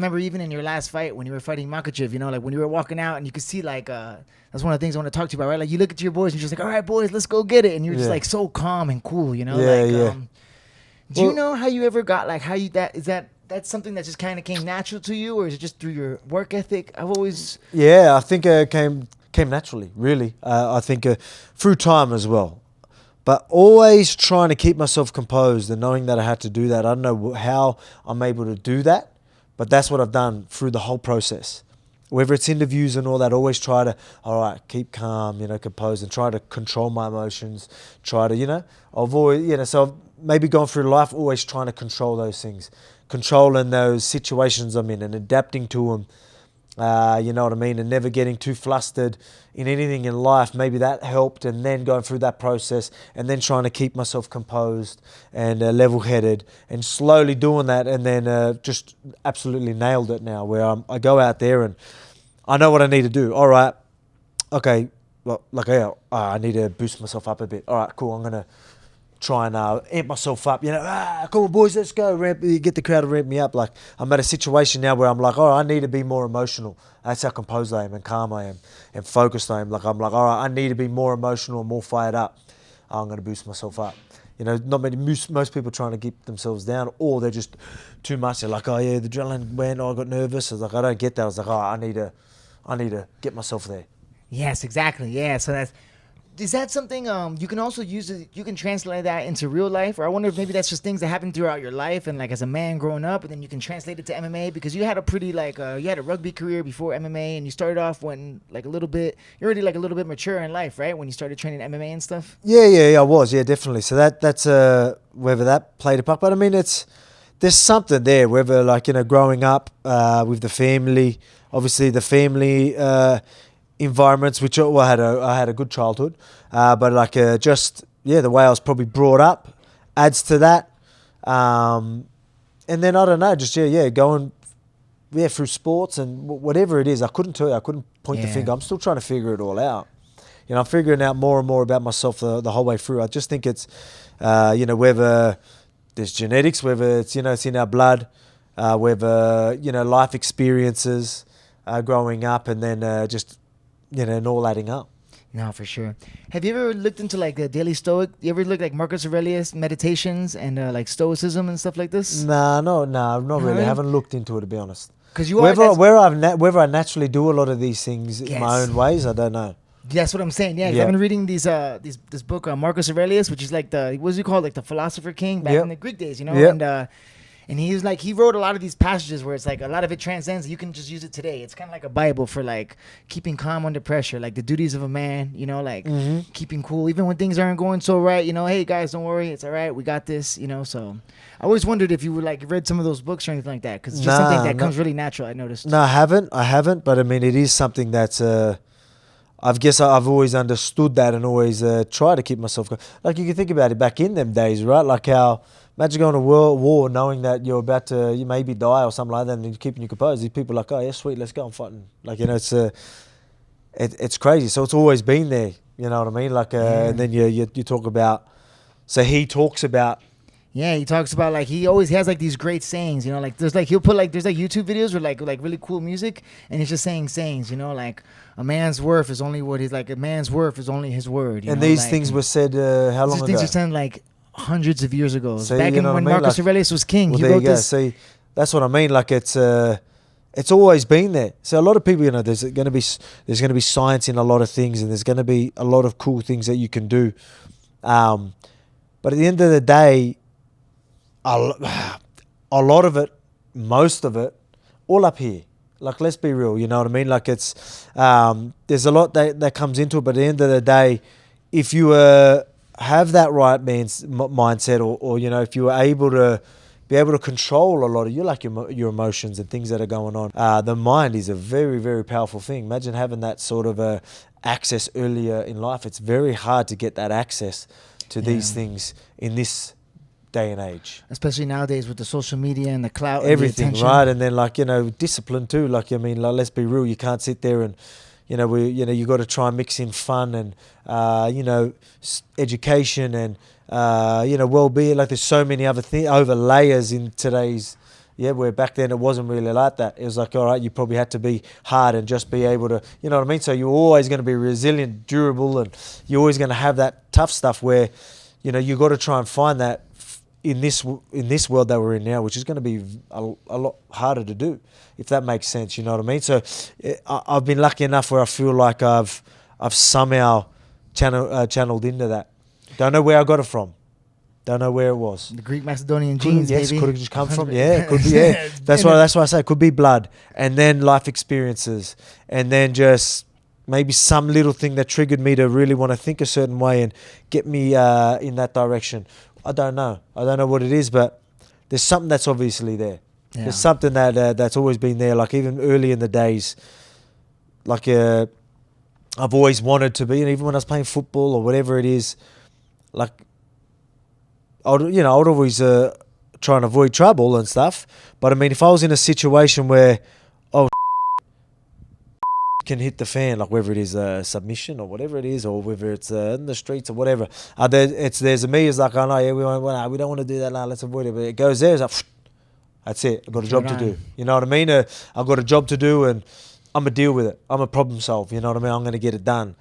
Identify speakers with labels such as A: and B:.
A: remember even in your last fight when you were fighting Makachev, you know, like when you were walking out and you could see like that's one of the things I want to talk to you about, right? Like you look at your boys and you're just like, all right, boys, let's go get it, and you're just like so calm and cool, you know. Do you know how you ever got like how you that's something that just kind of came natural to you, or is it just through your work ethic? I
B: think it came naturally, really. I think through time as well. But always trying to keep myself composed and knowing that I had to do that. I don't know how I'm able to do that, but that's what I've done through the whole process. Whether it's interviews and all that, always try to, all right, keep calm, composed, and try to control my emotions. Try to, avoid, so I've maybe gone through life always trying to control those things, controlling those situations I'm in and adapting to them. You know what I mean? And never getting too flustered in anything in life. Maybe that helped, and then going through that process and then trying to keep myself composed and level-headed and slowly doing that, and then just absolutely nailed it now where I go out there and I know what I need to do. All right, okay, well, I need to boost myself up a bit. All right, cool, I'm going to try and amp myself up, come on boys, let's go, get the crowd to ramp me up. Like I'm at a situation now where I'm like, all right, I need to be more emotional. That's how composed I am and calm I am and focused I am. Like I'm like, all right, I need to be more emotional and more fired up. I'm going to boost myself up. Not many, most people trying to keep themselves down, or they're just too much. They're like, oh yeah, the adrenaline went, I got nervous. I was like, I don't get that. I was like, oh, I need to get myself there.
A: Yes, exactly. Yeah, so is that something you can also use it, you can translate that into real life? Or I wonder if maybe that's just things that happen throughout your life and like as a man growing up, and then you can translate it to MMA, because you had a pretty you had a rugby career before MMA, and you started off when like a little bit, you're already like a little bit mature in life, right? When you started training MMA and stuff?
B: Yeah, I was. Yeah, definitely. So that's whether that played a part. But I mean, there's something there, whether growing up with the family, obviously the family environments, which I had a good childhood, but the way I was probably brought up adds to that, and then I don't know, just going through sports and whatever it is. I couldn't tell you, I couldn't point the finger. I'm still trying to figure it all out. I'm figuring out more and more about myself the whole way through. I just think it's whether there's genetics, whether it's it's in our blood, whether life experiences growing up, and then just and all adding up.
A: No, for sure. Have you ever looked into like the Daily Stoic? You ever look like Marcus Aurelius meditations and like Stoicism and stuff like this?
B: No, not really. I haven't looked into it, to be honest.
A: Because
B: whether I naturally do a lot of these things in my own ways, I don't know.
A: That's what I'm saying. Yeah, I've been reading this book, Marcus Aurelius, which is like what's he called, like the philosopher king back in the Greek days, And he was like, he wrote a lot of these passages where it's like a lot of it transcends. You can just use it today. It's kind of like a Bible for like keeping calm under pressure, like the duties of a man, keeping cool even when things aren't going so right. Hey guys, don't worry, it's all right. We got this. So I always wondered if you would like read some of those books or anything like that, because it's just something that comes really natural. I noticed.
B: No, I haven't. But I mean, it is something that's. I guess I've always understood that and always try to keep myself. Like you can think about it back in them days, right? Like how. Imagine going to world war knowing that you're about to you maybe die or something like that, and you're keeping you composed. These people are like, oh yeah, sweet, let's go, I'm fighting. Like it's crazy. So it's always been there. You know what I mean? Like and then you talk about. So he talks about.
A: Yeah, he talks about like he always has like these great sayings. Like there's like he'll put like there's like YouTube videos with like really cool music, and he's just saying sayings. Like a man's worth is only what he's like. A man's worth is only his word.
B: And these things were said how long ago?
A: These things were said like hundreds of years ago. Back in when Marcus Aurelius was king, he wrote this.
B: See, that's what I mean. Like it's always been there. So a lot of people, there's going to be science in a lot of things, and there's going to be a lot of cool things that you can do. But at the end of the day, a lot of it, most of it, all up here. Like let's be real. You know what I mean? Like it's there's a lot that comes into it. But at the end of the day, if you have that right mindset, or if you were able to control a lot of your emotions and things that are going on, the mind is a very, very powerful thing. Imagine having that sort of access earlier in life. It's very hard to get that access to these things in this day and age,
A: especially nowadays with the social media and the clout,
B: everything,
A: and the
B: right? And then discipline too. Let's be real. You can't sit there and you got to try and mix in fun and education and well-being. Like there's so many other layers in today's Yeah, where back then it wasn't really like that. It was like, all right, you probably had to be hard and just be able to, you know what I mean? So you're always going to be resilient, durable, and you're always going to have that tough stuff where, you know, you got to try and find that in this world that we're in now, which is going to be a lot harder to do, if that makes sense. You know what I mean? So I've been lucky enough where I feel like I've somehow channeled into that. Don't know where I got it from. Don't know where it was.
A: The Greek Macedonian genes,
B: yes,
A: maybe.
B: could have just come from. Yeah, could be. Yeah, that's why I say it could be blood, and then life experiences, and then just maybe some little thing that triggered me to really want to think a certain way and get me in that direction. I don't know what it is, but there's something that's obviously there. Yeah. There's something that's always been there. Like even early in the days, like I've always wanted to be, and even when I was playing football or whatever it is, like. I'd always try and avoid trouble and stuff. But I mean, if I was in a situation where, can hit the fan, like whether it is a submission or whatever it is, or whether it's in the streets or whatever, there's a me is like, oh no, yeah, we don't want to do that now, let's avoid it. But it goes there, it's like, that's it. I've got a job to do. You know what I mean? I've got a job to do, and I'm going to deal with it. I'm a problem solver. You know what I mean? I'm going to get it done.